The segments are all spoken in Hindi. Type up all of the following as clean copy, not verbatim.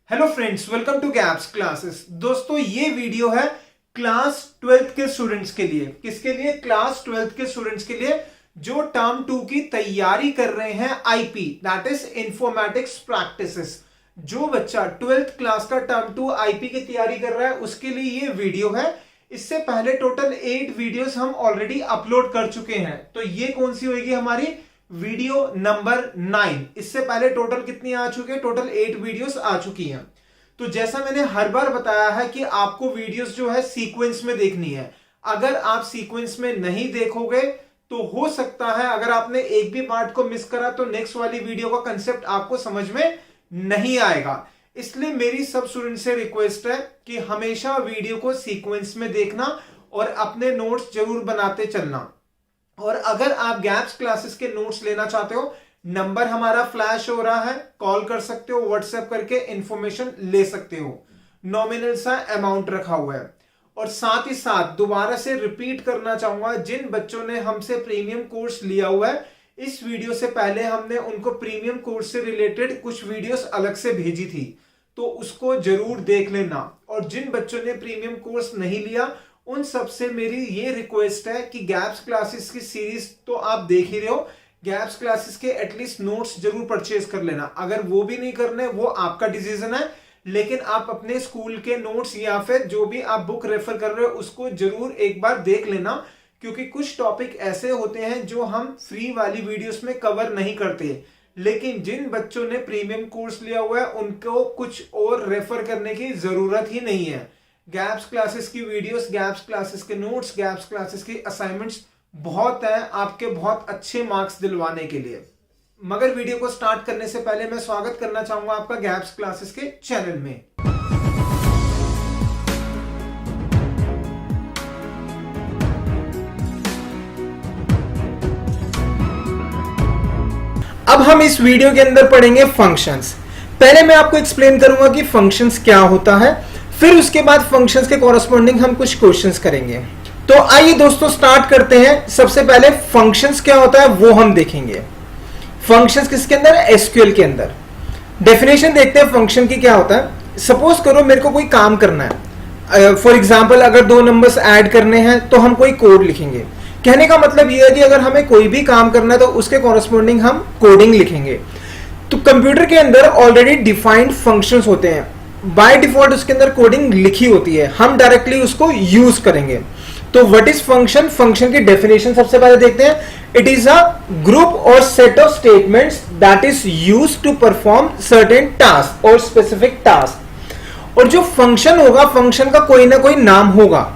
Hello friends, welcome to gaps classes. दोस्तों, ये वीडियो है क्लास 12th के स्टूडेंट्स के लिए। किसके लिए? क्लास 12th के स्टूडेंट्स के लिए जो टर्म 2 की तैयारी कर रहे हैं, IP that is informatics practices. जो बच्चा 12th क्लास का टर्म 2 आईपी की तैयारी कर रहा है उसके लिए ये वीडियो है। इससे पहले टोटल 8 वीडियोस हम ऑलरेडी अपलोड कर चुके हैं, तो ये कौन सी होगी? हमारी वीडियो नंबर 9। इससे पहले टोटल कितनी आ चुकी है? टोटल 8 वीडियोस आ चुकी हैं। तो जैसा मैंने हर बार बताया है कि आपको वीडियोस जो है सीक्वेंस में देखनी है। अगर आप सीक्वेंस में नहीं देखोगे तो हो सकता है अगर आपने एक भी पार्ट को मिस करा तो नेक्स्ट वाली वीडियो का कंसेप्ट आपको समझ में नहीं आएगा। इसलिए मेरी सब स्टूडेंट से रिक्वेस्ट है कि हमेशा वीडियो को सीक्वेंस में देखना और अपने नोट्स जरूर बनाते चलना। और अगर आप गैप्स क्लासेस के नोट्स लेना चाहते हो, नंबर हमारा फ्लैश हो रहा है, कॉल कर सकते हो, व्हाट्सएप करके इंफॉर्मेशन ले सकते हो। नॉमिनल सा अमाउंट रखा हुआ है। और साथ ही साथ दोबारा से रिपीट करना चाहूंगा, जिन बच्चों ने हमसे प्रीमियम कोर्स लिया हुआ है, इस वीडियो से पहले हमने उनको प्रीमियम कोर्स से रिलेटेड कुछ वीडियोस अलग से भेजी थी, तो उसको जरूर देख लेना। और जिन बच्चों ने प्रीमियम कोर्स नहीं लिया उन सबसे मेरी ये रिक्वेस्ट है कि गैप्स क्लासेस की सीरीज तो आप देख ही रहे हो, गैप्स क्लासेस के एटलीस्ट नोट्स जरूर परचेज कर लेना। अगर वो भी नहीं करने, वो आपका डिसीजन है, लेकिन आप अपने स्कूल के नोट्स या फिर जो भी आप बुक रेफर कर रहे हो उसको जरूर एक बार देख लेना, क्योंकि कुछ टॉपिक ऐसे होते हैं जो हम फ्री वाली वीडियोस में कवर नहीं करते। लेकिन जिन बच्चों ने प्रीमियम कोर्स लिया हुआ है उनको कुछ और रेफर करने की जरूरत ही नहीं है। गैप्स क्लासेस की वीडियोस, गैप्स क्लासेस के नोट्स, गैप्स क्लासेस की असाइनमेंट्स बहुत है आपके बहुत अच्छे मार्क्स दिलवाने के लिए। मगर वीडियो को स्टार्ट करने से पहले मैं स्वागत करना चाहूंगा आपका गैप्स क्लासेस के चैनल में। अब हम इस वीडियो के अंदर पढ़ेंगे फंक्शंस। पहले मैं आपको एक्सप्लेन करूंगा कि फंक्शंस क्या होता है, फिर उसके बाद फंक्शंस के कॉरस्पॉन्डिंग हम कुछ क्वेश्चंस करेंगे। तो आइए दोस्तों स्टार्ट करते हैं। सबसे पहले फंक्शंस क्या होता है वो हम देखेंगे। फंक्शंस किसके अंदर? एसक्यूएल के अंदर। डेफिनेशन देखते हैं फंक्शन की क्या होता है। सपोज करो मेरे को कोई काम करना है, फॉर एग्जाम्पल अगर 2 नंबर्स ऐड करने हैं तो हम कोई कोड लिखेंगे। कहने का मतलब यह है कि अगर हमें कोई भी काम करना है तो उसके कॉरस्पॉन्डिंग हम कोडिंग लिखेंगे। तो कंप्यूटर के अंदर ऑलरेडी डिफाइंड फंक्शंस होते हैं, बाय डिफॉल्ट उसके अंदर कोडिंग लिखी होती है, हम डायरेक्टली उसको यूज करेंगे। तो व्हाट इज फंक्शन? फंक्शन की डेफिनेशन सबसे पहले देखते हैं। इट इज अ ग्रुप और set of statements that is used to perform certain task और स्पेसिफिक टास्क। और जो फंक्शन होगा, फंक्शन का कोई ना कोई नाम होगा,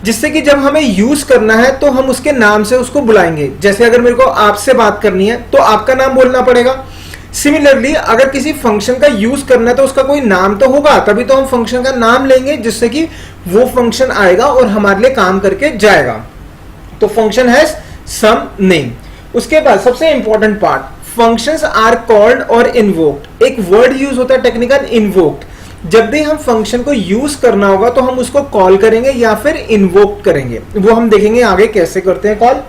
जिससे कि जब हमें यूज करना है तो हम उसके नाम से उसको बुलाएंगे। जैसे अगर मेरे को आपसे बात करनी है तो आपका नाम बोलना पड़ेगा। सिमिलरली अगर किसी फंक्शन का यूज करना है तो उसका कोई नाम तो होगा, तभी तो हम फंक्शन का नाम लेंगे, जिससे कि वो फंक्शन आएगा और हमारे लिए काम करके जाएगा। तो फंक्शन हैज सम नेम। उसके बाद सबसे important part, functions are called और इन्वोक्ड। एक वर्ड यूज होता है टेक्निकल, इन्वोक्ड। जब भी हम फंक्शन को यूज करना होगा तो हम उसको कॉल करेंगे या फिर इन्वोक करेंगे, वो हम देखेंगे आगे कैसे करते हैं कॉल।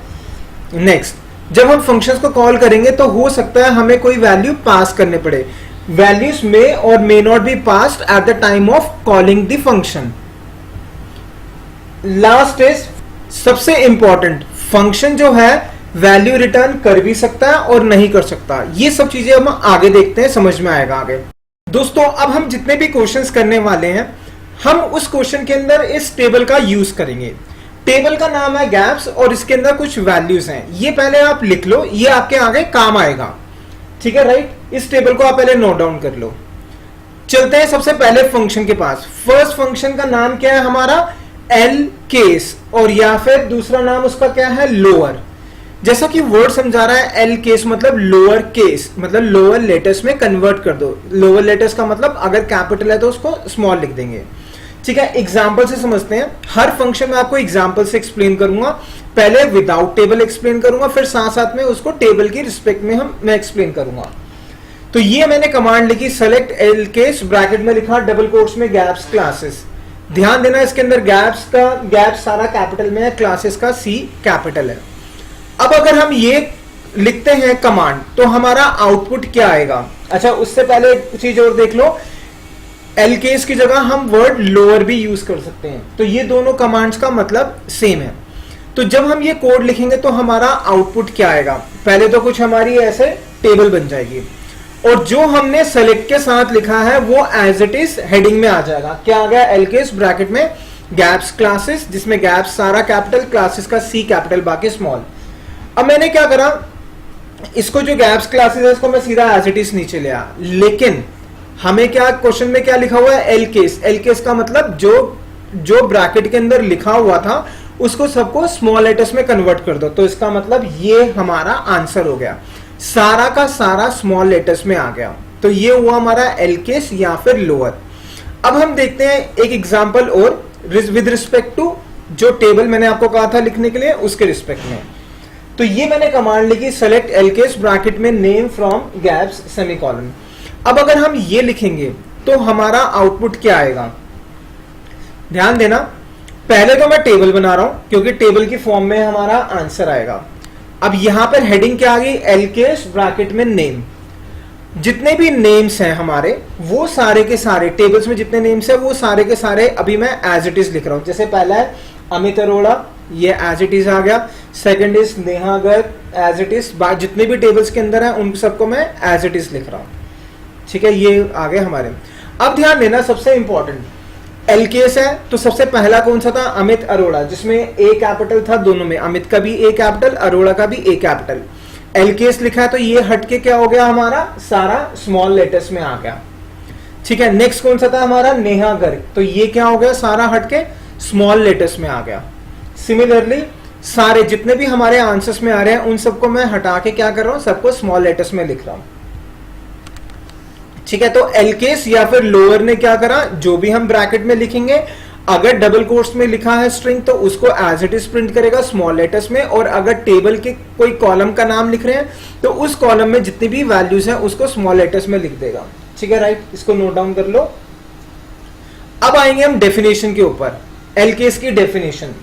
नेक्स्ट, जब हम फंक्शंस को कॉल करेंगे तो हो सकता है हमें कोई वैल्यू पास करने पड़े। वैल्यूज मे और may not be passed at the time of calling the function. Last is सबसे इंपॉर्टेंट, फंक्शन जो है वैल्यू रिटर्न कर भी सकता है और नहीं कर सकता। ये सब चीजें हम आगे देखते हैं, समझ में आएगा आगे। दोस्तों, अब हम जितने भी क्वेश्चंस करने वाले हैं, हम उस क्वेश्चन के अंदर इस टेबल का यूज करेंगे। टेबल का नाम है गैप्स और इसके अंदर कुछ वैल्यूज हैं। ये पहले आप लिख लो, ये आपके आगे काम आएगा, ठीक है, राइट। इस टेबल को आप पहले नोट डाउन कर लो। चलते हैं सबसे पहले फंक्शन के पास। फर्स्ट फंक्शन का नाम क्या है हमारा? एल केस, और या फिर दूसरा नाम उसका क्या है? लोअर। जैसा कि वर्ड समझा रहा है, एल केस मतलब लोअर केस, मतलब लोअर लेटर्स में कन्वर्ट कर दो। लोअर लेटर्स का मतलब अगर कैपिटल है तो उसको स्मॉल लिख देंगे, ठीक है। एग्जाम्पल से समझते हैं। हर फंक्शन में आपको एग्जाम्पल से एक्सप्लेन करूंगा। पहले विदाउट टेबल एक्सप्लेन करूंगा, फिर साथ साथ में उसको टेबल की रिस्पेक्ट में मैं एक्सप्लेन करूंगा। तो ये मैंने कमांड लिखी, सेलेक्ट एल केस, ब्रैकेट में लिखा डबल कोट्स में गैप्स क्लासेस। ध्यान देना इसके अंदर गैप्स का गैप्स सारा कैपिटल में है, क्लासेस का सी कैपिटल है। अब अगर हम ये लिखते हैं कमांड तो हमारा आउटपुट क्या आएगा? अच्छा, उससे पहले एक चीज और देख लो। एल केस की जगह हम वर्ड लोअर भी यूज कर सकते हैं। तो ये दोनों कमांड्स का मतलब सेम है। तो जब हम ये कोड लिखेंगे तो हमारा आउटपुट क्या आएगा, पहले तो कुछ हमारी ऐसे टेबल बन जाएगी और जो हमने सेलेक्ट के साथ लिखा है वो एज इट इज हेडिंग में आ जाएगा। क्या आ गया, एल केस ब्रैकेट में गैप्स क्लासेस, जिसमें गैप्स सारा कैपिटल, क्लासेस का सी कैपिटल बाकी स्मॉल। अब मैंने क्या करा, इसको जो गैप्स क्लासेस है इसको मैं सीधा एज इट इज नीचे ले आया, लेकिन हमें क्या क्वेश्चन में क्या लिखा हुआ है, एल केस। एल केस का मतलब जो ब्रैकेट के अंदर लिखा हुआ था उसको सबको स्मॉल लेटर्स में कन्वर्ट कर दो। तो इसका मतलब ये हमारा आंसर हो गया, सारा का सारा स्मॉल लेटर्स में आ गया। तो ये हुआ हमारा एल केस या फिर लोअर। अब हम देखते हैं एक एग्जांपल और विद रिस्पेक्ट टू जो टेबल मैंने आपको कहा था लिखने के लिए उसके रिस्पेक्ट में। तो ये मैंने कमांड लिखी, सेलेक्ट एल केस ब्रैकेट में नेम फ्रॉम गैप्स सेमीकोलन। अब अगर हम ये लिखेंगे तो हमारा आउटपुट क्या आएगा, ध्यान देना। पहले तो मैं टेबल बना रहा हूं क्योंकि टेबल की फॉर्म में हमारा आंसर आएगा। अब यहां पर हेडिंग क्या आ गई, एल केस ब्रैकेट में नेम। जितने भी नेम्स हैं हमारे वो सारे के सारे टेबल्स में जितने नेम्स हैं वो सारे के सारे अभी मैं एज इट इज लिख रहा हूं। जैसे पहला है अमित अरोड़ा, ये एज इट इज आ गया। Second is Neha Garg, as it is. जितने भी टेबल्स के अंदर है उन सबको मैं एज इट इज लिख रहा हूं। ठीक है, ये आ गए हमारे। अब ध्यान देना, सबसे इंपॉर्टेंट एल केस है तो सबसे पहला कौन सा था, अमित अरोड़ा, जिसमें ए कैपिटल था दोनों में, अमित का भी ए कैपिटल, अरोड़ा का भी ए कैपिटल। एल केस लिखा है तो ये हटके क्या हो गया, हमारा सारा स्मॉल लेटर्स में आ गया। ठीक है, नेक्स्ट कौन सा था हमारा, नेहा गर्ग, तो ये क्या हो गया, सारा हटके स्मॉल लेटर्स में आ गया। सिमिलरली सारे जितने भी हमारे आंसर्स में आ रहे हैं उन सबको मैं हटा के क्या कर रहा हूं, सबको स्मॉल लेटर्स में लिख रहा हूं। ठीक है, तो एल केस या फिर लोअर ने क्या करा, जो भी हम ब्रैकेट में लिखेंगे अगर डबल कोट्स में लिखा है स्ट्रिंग तो उसको एज इट इज प्रिंट करेगा स्मॉल लेटर्स में, और अगर टेबल के कोई कॉलम का नाम लिख रहे हैं तो उस कॉलम में जितनी भी वैल्यूज हैं उसको स्मॉल लेटर्स में लिख देगा। ठीक है, राइट, इसको नोट डाउन कर लो। अब आएंगे हम डेफिनेशन के ऊपर। एल केस की डेफिनेशन,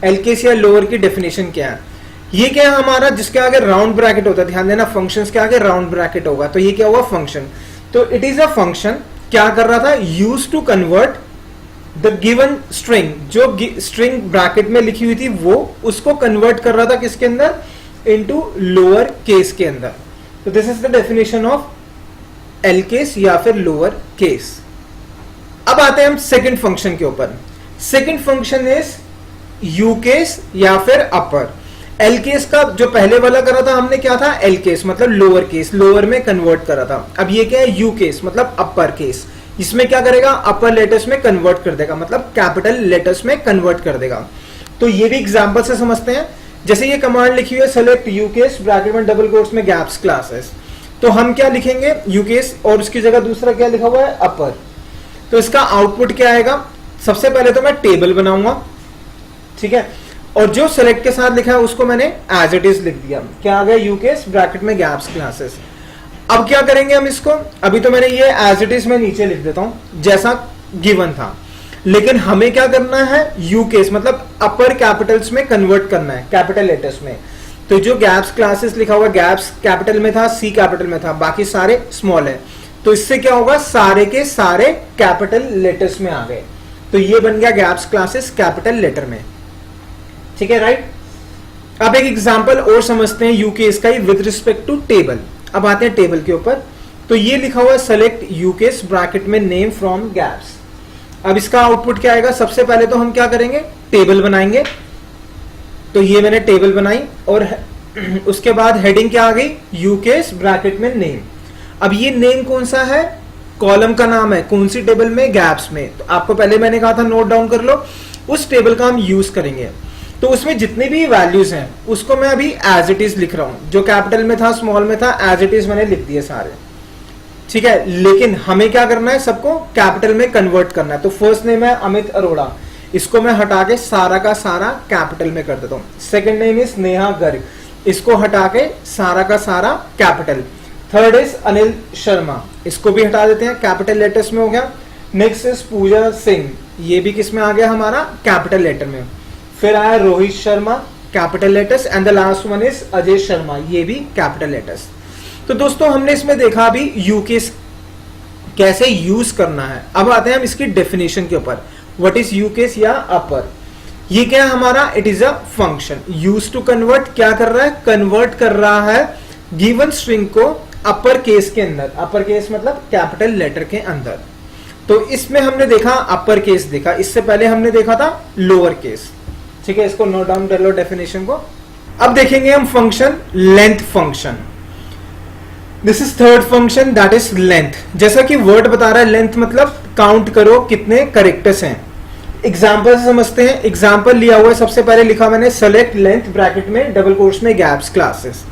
एल केस या लोअर की डेफिनेशन क्या है, ये क्या है हमारा, जिसके आगे राउंड ब्रैकेट होता है, ध्यान देना फंक्शंस के आगे राउंड ब्रैकेट होगा, तो ये क्या हुआ, फंक्शन। तो इट इज अ फंक्शन, क्या कर रहा था, use to convert the given string, जो स्ट्रिंग ब्रैकेट में लिखी हुई थी वो उसको कन्वर्ट कर रहा था किसके अंदर, इनटू लोअर केस के अंदर। तो this is the definition of L case या फिर लोअर केस। अब आते हैं हम सेकंड फंक्शन के ऊपर। Second function is you case या फिर अपर। एल केस का जो पहले वाला करा था हमने क्या था, एल केस मतलब लोअर केस, लोअर में कन्वर्ट करा था। अब ये क्या है, यू केस मतलब अपर केस, इसमें क्या करेगा, अपर लेटर्स में कन्वर्ट कर देगा, मतलब कैपिटल लेटर्स में कन्वर्ट कर देगा। तो ये भी एग्जांपल से समझते हैं। जैसे ये कमांड लिखी हुई है, सेलेक्ट यू केस ब्रैकेट में डबल कोट्स में गैप्स क्लासेस, तो हम क्या लिखेंगे, यू केस और उसकी जगह दूसरा क्या लिखा हुआ है, अपर। तो इसका आउटपुट क्या आएगा, सबसे पहले तो मैं टेबल बनाऊंगा, ठीक है, और जो सेलेक्ट के साथ लिखा है उसको मैंने एज इट इज लिख दिया, क्या आ गया, यू केस ब्रैकेट में गैप्स क्लासेस। अब क्या करेंगे हम इसको, अभी तो मैंने ये एज इट इज में नीचे लिख देता हूं जैसा गिवन था, लेकिन हमें क्या करना है, यू केस मतलब अपर कैपिटल्स में कन्वर्ट करना है, कैपिटल लेटर्स में। तो जो गैप्स क्लासेस लिखा हुआ, गैप्स कैपिटल में था, सी कैपिटल में था, बाकी सारे स्मॉल है, तो इससे क्या होगा, सारे के सारे कैपिटल लेटर्स में आ गए। तो ये बन गया गैप्स क्लासेस कैपिटल लेटर में। ठीक है, राइट। अब एक एग्जांपल और समझते हैं यू केस का ही विद रिस्पेक्ट टू टेबल। अब आते हैं टेबल के ऊपर। तो ये लिखा हुआ है, सेलेक्ट यू केस ब्रैकेट में नेम फ्रॉम गैप्स। अब इसका आउटपुट क्या आएगा, सबसे पहले तो हम क्या करेंगे, टेबल बनाएंगे। तो ये मैंने टेबल बनाई और उसके बाद हेडिंग क्या आ गई, यू केस ब्रैकेट में नेम। अब ये नेम कौन सा है, कॉलम का नाम है, कौन सी टेबल में, गैप्स में। तो आपको पहले मैंने कहा था नोट डाउन कर लो, उस टेबल का हम यूज करेंगे। तो उसमें जितने भी वैल्यूज हैं उसको मैं अभी एज इट इज लिख रहा हूं, जो कैपिटल में था, स्मॉल में था, एज इट इज मैंने लिख दिए सारे। ठीक है, लेकिन हमें क्या करना है, सबको कैपिटल में कन्वर्ट करना है। तो फर्स्ट नेम है अमित अरोड़ा, इसको मैं हटा के सारा का सारा कैपिटल में कर देता हूं। Second name is Neha Garg, इसको हटा के सारा का सारा capital. Third is Anil Sharma, इसको भी हटा देते हैं, कैपिटल लेटर्स में हो गया। नेक्स्ट इज पूजा सिंह, ये भी किस में आ गया हमारा, कैपिटल लेटर में। फिर आया Rohit Sharma, capital letters, and the last one is Ajay Sharma, ये भी कैपिटल लेटर्स। तो दोस्तों हमने इसमें देखा अभी यू केस कैसे यूज करना है। अब आते हैं हम इसकी डेफिनेशन के ऊपर। व्हाट इज यू केस या अपर। ये क्या है हमारा, it is a function use to convert. क्या कर रहा है, कन्वर्ट कर रहा है गिवन स्ट्रिंग को अपर केस के अंदर। अपर केस मतलब कैपिटल लेटर के अंदर। तो इसमें हमने देखा अपर केस देखा, इससे पहले हमने देखा था लोअर केस। ठीक है, इसको नोट डाउन कर लो डेफिनेशन को। अब देखेंगे हम function length function. This is third function that is length. जैसा कि वर्ड बता रहा है लेंथ मतलब काउंट करो कितने करेक्टर्स हैं। एग्जाम्पल से समझते हैं। एग्जाम्पल लिया हुआ है, सबसे पहले लिखा मैंने सेलेक्ट लेंथ ब्रैकेट में डबल कोट्स में गैप्स क्लासेस।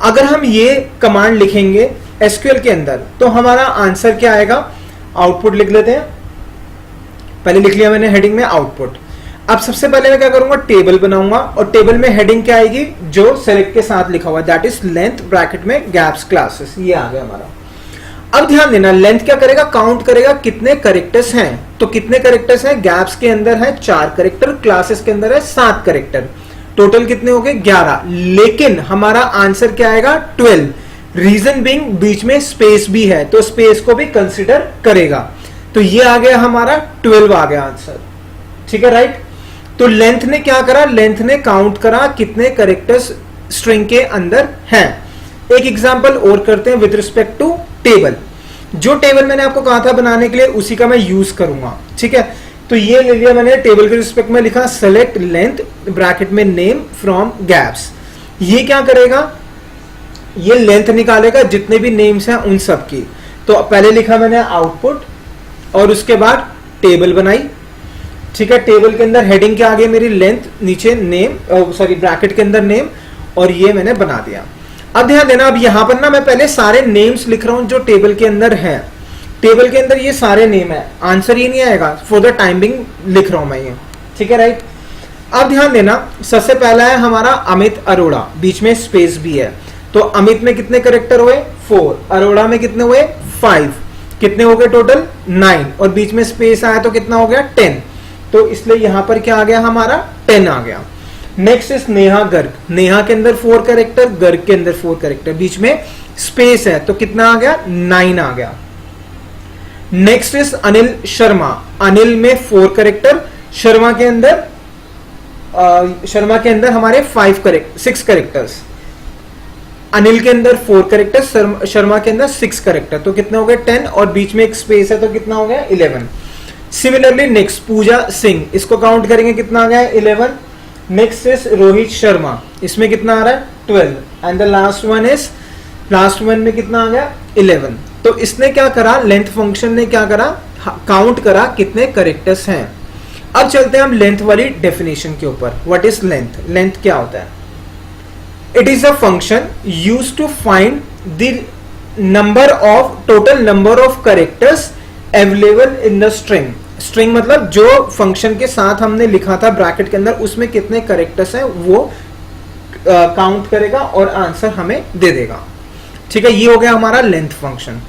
अगर हम ये कमांड लिखेंगे एसक्यूएल के अंदर तो हमारा आंसर क्या आएगा, आउटपुट लिख लेते हैं। पहले लिख लिया मैंने हेडिंग में आउटपुट। अब सबसे पहले मैं क्या करूंगा, टेबल बनाऊंगा और टेबल में हेडिंग क्या आएगी, जो सेलेक्ट के साथ लिखा हुआ दैट इज लेंथ ब्रैकेट में गैप्स क्लासेस। ये आ गया हमारा। अब ध्यान देना, लेंथ क्या करेगा, काउंट करेगा कितने करेक्टर्स हैं। तो कितने करेक्टर्स हैं, गैप्स के अंदर है 4 करेक्टर, क्लासेस के अंदर है 7 करेक्टर, टोटल कितने हो गए 11। लेकिन हमारा आंसर क्या आएगा 12। रीजन बीइंग बीच में स्पेस भी है तो स्पेस को भी कंसिडर करेगा। तो ये आ गया हमारा 12 आ गया आंसर। ठीक है, राइट। तो लेंथ ने क्या करा, लेंथ ने काउंट करा कितने करेक्टर्स स्ट्रिंग के अंदर हैं। एक एग्जांपल और करते हैं विद रिस्पेक्ट टू टेबल। जो टेबल मैंने आपको कहा था बनाने के लिए उसी का मैं यूज करूंगा। ठीक है, तो ये ले लिया मैंने, टेबल के रिस्पेक्ट में लिखा सेलेक्ट लेंथ ब्रैकेट में नेम फ्रॉम गैप्स। ये क्या करेगा, ये लेंथ निकालेगा जितने भी नेम्स हैं उन सब की। तो पहले लिखा मैंने आउटपुट और उसके बाद टेबल बनाई। ठीक है, टेबल के अंदर हेडिंग क्या आ गई मेरी लेंथ, नीचे नेम, सॉरी ब्रैकेट के अंदर नेम, और ये मैंने बना दिया। अब ध्यान देना, अब यहां पर ना मैं पहले सारे नेम्स लिख रहा हूं जो टेबल के अंदर है। टेबल के अंदर ये सारे नेम है, आंसर ये नहीं आएगा, फॉर द टाइमिंग लिख रहा हूं मैं ये। ठीक है, राइट। अब ध्यान देना, सबसे पहला है हमारा अमित अरोड़ा, बीच में स्पेस भी है। तो अमित में कितने करेक्टर हुए 4, अरोड़ा में कितने हुए 5, कितने हो गए टोटल 9, और बीच में स्पेस आया तो कितना हो गया 10। तो इसलिए यहां पर क्या आ गया हमारा 10 आ गया। Next is Neha Garg. नेहा के अंदर 4 करेक्टर, गर्ग के अंदर 4 करेक्टर, बीच में स्पेस है तो कितना आ गया 9 आ गया। Next is Anil Sharma. अनिल में 4 करेक्टर, शर्मा के अंदर हमारे 6 करेक्टर्स। अनिल के अंदर 4 करेक्टर, शर्मा के अंदर 6 करेक्टर, तो कितने हो गए 10, और बीच में एक स्पेस है तो कितना हो गया 11। सिमिलरली नेक्स्ट पूजा सिंह, इसको काउंट करेंगे कितना आ गया 11। नेक्स्ट इज रोहित शर्मा, इसमें कितना आ रहा है 12, एंड द लास्ट वन में कितना आ गया 11। तो इसने क्या करा, लेंथ फंक्शन ने क्या करा, काउंट करा कितने करेक्टर्स हैं। अब चलते हैं हम लेंथ वाली डेफिनेशन के ऊपर। व्हाट इज लेंथ, लेंथ क्या होता है। It is a function used to find the total number of characters available in the string. String मतलब जो फंक्शन के साथ हमने लिखा था ब्रैकेट के अंदर उसमें कितने करेक्टर्स हैं वो काउंट करेगा और आंसर हमें दे देगा। ठीक है, ये हो गया हमारा लेंथ फंक्शन।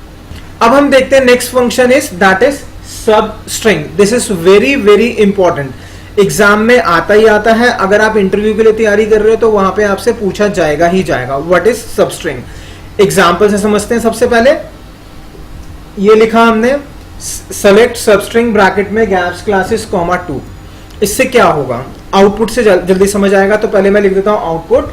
अब हम देखते हैं next function is that is सब string. This is very very important, exam में आता ही आता है। अगर आप इंटरव्यू के लिए तैयारी कर रहे हो तो वहां पे आपसे पूछा जाएगा ही जाएगा व्हाट इज सब स्ट्रिंग। एग्जाम्पल से समझते हैं। सबसे पहले ये लिखा हमने सेलेक्ट सबस्ट्रिंग ब्रैकेट में गैप्स क्लासेस कॉमा 2। इससे क्या होगा, आउटपुट से जल्दी समझ आएगा। तो पहले मैं लिख देता हूं आउटपुट।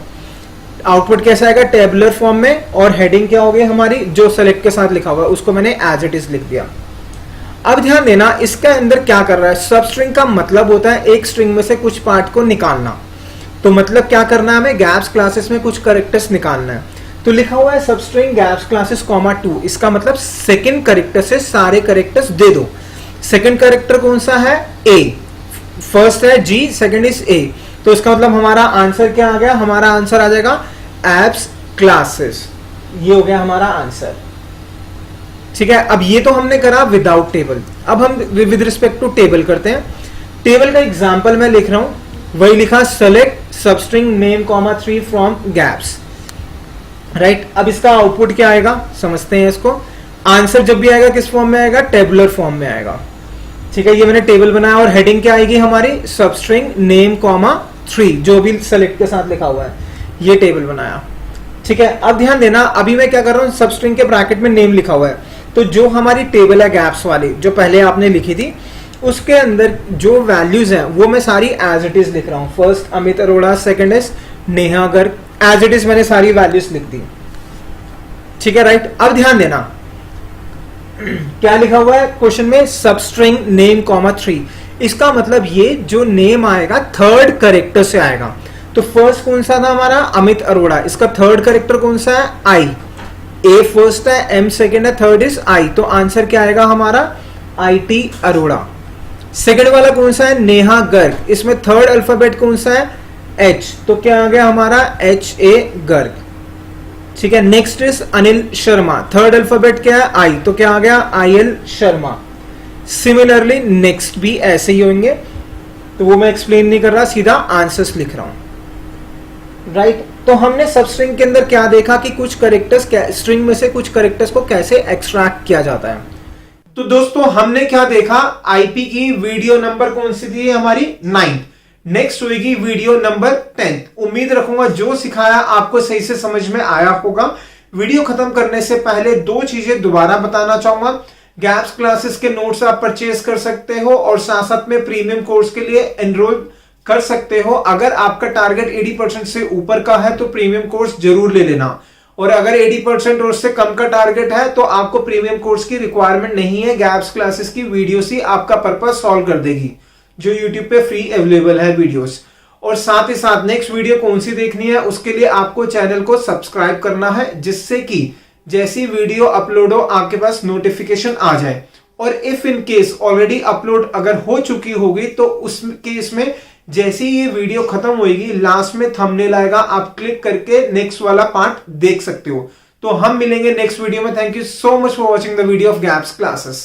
आउटपुट कैसा आएगा टेबुलर फॉर्म में, और हेडिंग क्या होगी हमारी, जो सेलेक्ट के साथ लिखा हुआ है उसको मैंने एज इट इज लिख दिया। अब ध्यान देना, इसके अंदर क्या कर रहा है, सब स्ट्रिंग का मतलब होता है एक स्ट्रिंग में से कुछ पार्ट को निकालना। तो मतलब क्या करना है हमें, गैप्स क्लासेस में कुछ करेक्टर्स निकालना है। तो लिखा हुआ है सबस्ट्रिंग गैप्स क्लासेस कॉमा 2, इसका मतलब सेकंड करेक्टर से सारे करेक्टर्स दे दो। सेकंड करेक्टर कौन सा है ए, फर्स्ट है जी, सेकंड इज ए। तो इसका मतलब हमारा आंसर क्या आ गया, हमारा आंसर आ जाएगा एप्स क्लासेस। ये हो गया हमारा आंसर। ठीक है, अब ये तो हमने करा विदाउट टेबल। अब हम विद रिस्पेक्ट टू टेबल करते हैं। टेबल का एग्जांपल मैं लिख रहा हूं, वही लिखा select substring name comma 3 from gaps. Right, अब इसका आउटपुट क्या आएगा समझते हैं इसको। आंसर जब भी आएगा किस फॉर्म में आएगा, टेबुलर फॉर्म में आएगा। ठीक है, ये मैंने टेबल बनाया और हेडिंग क्या आएगी हमारी, सबस्ट्रिंग नेम कॉमा 3, जो भी सेलेक्ट के साथ लिखा हुआ है, ये टेबल बनाया। ठीक है, अब ध्यान देना, अभी मैं क्या कर रहा हूं, सबस्ट्रिंग के ब्रैकेट में नेम लिखा हुआ है तो जो हमारी टेबल है गैप्स वाली जो पहले आपने लिखी थी, उसके अंदर जो वैल्यूज हैं वो मैं सारी एज इट इज लिख रहा हूं। First Amit Arora, second is Neha Garg, as it is मैंने सारी वैल्यूज लिख दी। ठीक है, राइट। अब ध्यान देना क्या लिखा हुआ है क्वेश्चन में, सबस्ट्रिंग नेम कॉमा 3। इसका मतलब ये जो नेम आएगा थर्ड करेक्टर से आएगा। तो फर्स्ट कौन सा था हमारा, अमित अरोड़ा, इसका थर्ड करेक्टर कौन सा है, आई। ए फर्स्ट है, एम सेकंड है, थर्ड इज आई। तो आंसर क्या आएगा हमारा, IT अरोड़ा। सेकंड वाला कौन सा है, नेहा गर्ग, इसमें थर्ड अल्फाबेट कौन सा है, H। तो क्या आ गया हमारा HA गर्ग। ठीक है, next is Anil Sharma, third alphabet क्या है, I। तो क्या आ गया IL शर्मा। सिमिलरली नेक्स्ट भी ऐसे ही होंगे, तो वो मैं एक्सप्लेन नहीं कर रहा, सीधा आंसर्स लिख रहा हूं, राइट। तो हमने सबस्ट्रिंग के अंदर क्या देखा कि कुछ करेक्टर्स, स्ट्रिंग में से कुछ करेक्टर्स को कैसे एक्सट्रैक्ट किया जाता है। तो दोस्तों हमने क्या देखा, IP की वीडियो नंबर कौन सी थी हमारी, 9th। नेक्स्ट होगी वीडियो नंबर 10th। उम्मीद रखूंगा जो सिखाया आपको सही से समझ में आया होगा। वीडियो खत्म करने से पहले दो चीजें दोबारा बताना चाहूंगा। गैप्स क्लासेस के नोट्स आप परचेज कर सकते हो और साथ साथ में प्रीमियम कोर्स के लिए एनरोल कर सकते हो। अगर आपका टारगेट 80% से ऊपर का है तो प्रीमियम कोर्स जरूर ले लेना, और अगर 80% और उससे कम का टारगेट है तो आपको प्रीमियम कोर्स की रिक्वायरमेंट नहीं है। गैप्स क्लासेस की वीडियोस ही आपका पर्पस सॉल्व कर देगी, जो यूट्यूब पे फ्री अवेलेबल है वीडियोस। और साथ ही साथ नेक्स्ट वीडियो कौन सी देखनी है उसके लिए आपको चैनल को सब्सक्राइब करना है, जिससे कि जैसी वीडियो अपलोड हो आपके पास नोटिफिकेशन आ जाए। और if in case already upload अगर हो चुकी होगी तो उस केस में जैसे ही ये वीडियो खत्म होगी लास्ट में थंबनेल आएगा, आप क्लिक करके नेक्स्ट वाला पार्ट देख सकते हो। तो हम मिलेंगे नेक्स्ट वीडियो में। Thank you so much for watching the video of gaps classes.